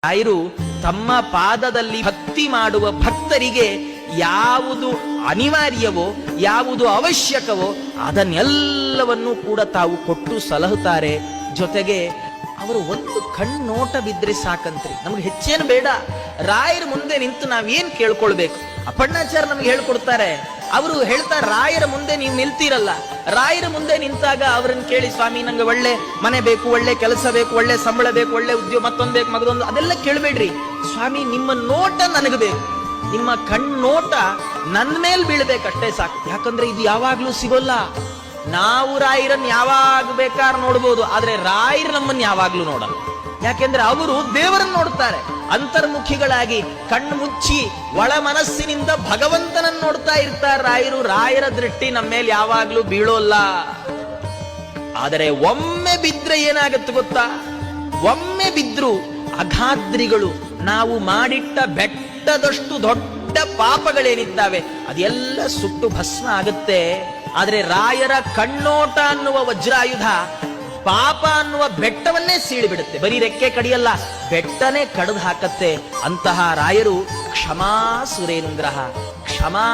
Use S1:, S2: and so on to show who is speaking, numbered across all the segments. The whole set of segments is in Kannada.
S1: ರಾಯರು ತಮ್ಮ ಪಾದದಲ್ಲಿ ಭಕ್ತಿ ಮಾಡುವ ಭಕ್ತರಿಗೆ ಯಾವುದು ಅನಿವಾರ್ಯವೋ ಯಾವುದು ಅವಶ್ಯಕವೋ ಅದನ್ನೆಲ್ಲವನ್ನೂ ಕೂಡ ತಾವು ಕೊಟ್ಟು ಸಲಹುತ್ತಾರೆ. ಜೊತೆಗೆ ಅವರು ಒಂದು ಕಣ್ಣೋಟ ಬಿದ್ರೆ ಸಾಕಂತ್ರಿ, ನಮ್ಗೆ ಹೆಚ್ಚೇನು ಬೇಡ. ರಾಯರ ಮುಂದೆ ನಿಂತು ನಾವೇನ್ ಕೇಳ್ಕೊಳ್ಬೇಕು? ಅಪ್ಪಣ್ಣಾಚಾರ್ಯ ನಮ್ಗೆ ಹೇಳ್ಕೊಡ್ತಾರೆ. ಅವರು ಹೇಳ್ತಾರೆ, ರಾಯರ ಮುಂದೆ ನೀವು ನಿಲ್ತೀರಲ್ಲ, ರಾಯರ ಮುಂದೆ ನಿಂತಾಗ ಅವರನ್ನು ಕೇಳಿ, ಸ್ವಾಮಿ ನಂಗೆ ಒಳ್ಳೆ ಮನೆ ಬೇಕು, ಒಳ್ಳೆ ಕೆಲಸ ಬೇಕು, ಒಳ್ಳೆ ಸಂಬಳ ಬೇಕು, ಒಳ್ಳೆ ಉದ್ಯೋಗ, ಮತ್ತೊಂದು ಬೇಕು, ಮಗದೊಂದು, ಅದೆಲ್ಲ ಕೇಳಬೇಡ್ರಿ. ಸ್ವಾಮಿ ನಿಮ್ಮ ನೋಟ ನನಗೆ ಬೇಕು, ನಿಮ್ಮ ಕಣ್ಣೋಟ ನನ್ನ ಮೇಲೆ ಬೀಳ್ಬೇಕಷ್ಟೇ ಸಾಕು. ಯಾಕಂದ್ರೆ ಇದು ಯಾವಾಗ್ಲೂ ಸಿಗೋಲ್ಲ. ನಾವು ರಾಯರನ್ನು ಯಾವಾಗ ಬೇಕಾದ್ರೆ ನೋಡ್ಬೋದು, ಆದ್ರೆ ರಾಯರು ನಮ್ಮನ್ನು ಯಾವಾಗ್ಲೂ ನೋಡಲ್ಲ. ಯಾಕೆಂದ್ರೆ ಅವರು ದೇವರನ್ನು ನೋಡ್ತಾರೆ. ಅಂತರ್ಮುಖಿಗಳಾಗಿ ಕಣ್ಣು ಮುಚ್ಚಿ ಒಳ ಮನಸ್ಸಿನಿಂದ ಭಗವಂತನನ್ನು ನೋಡ್ತಾ ಇರ್ತಾರೆ ರಾಯರು. ರಾಯರ ದೃಷ್ಟಿ ನಮ್ಮ ಮೇಲೆ ಯಾವಾಗ್ಲೂ ಬೀಳೋಲ್ಲ. ಆದರೆ ಒಮ್ಮೆ ಬಿದ್ರೆ ಏನಾಗತ್ತೆ ಗೊತ್ತಾ? ಒಮ್ಮೆ ಬಿದ್ರು ಅಗಾದ್ರಿಗಳು, ನಾವು ಮಾಡಿಟ್ಟ ಬೆಟ್ಟದಷ್ಟು ದೊಡ್ಡ ಪಾಪಗಳೇನಿದ್ದಾವೆ ಅದೆಲ್ಲ ಸುಟ್ಟು ಭಸ್ಮ ಆಗುತ್ತೆ. ಆದ್ರೆ ರಾಯರ ಕಣ್ಣೋಟ ಅನ್ನುವ ವಜ್ರಾಯುಧ ಪಾಪ ಅನ್ನುವ ಬೆಟ್ಟವನ್ನೇ ಸೀಳಿಬಿಡುತ್ತೆ. ಬರೀ ರೆಕ್ಕೆ ಕಡಿಯಲ್ಲ, ಬೆಟ್ಟನೇ ಕಡಿದು ಹಾಕತ್ತೆ. ಅಂತಹ ರಾಯರು ಕ್ಷಮಾ ಸುರೇಂದ್ರ. ಕ್ಷಮಾ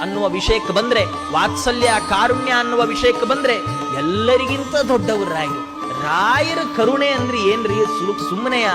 S1: ಅನ್ನುವ ವಿಷಯಕ್ಕೆ ಬಂದ್ರೆ, ವಾತ್ಸಲ್ಯ ಕಾರುಣ್ಯ ಅನ್ನುವ ವಿಷಯಕ್ಕೆ ಬಂದ್ರೆ ಎಲ್ಲರಿಗಿಂತ ದೊಡ್ಡವರು ರಾಯರು. ರಾಯರ ಕರುಣೆ ಅಂದ್ರೆ ಏನ್ರಿ? ಸುಮ್ಮನೆಯ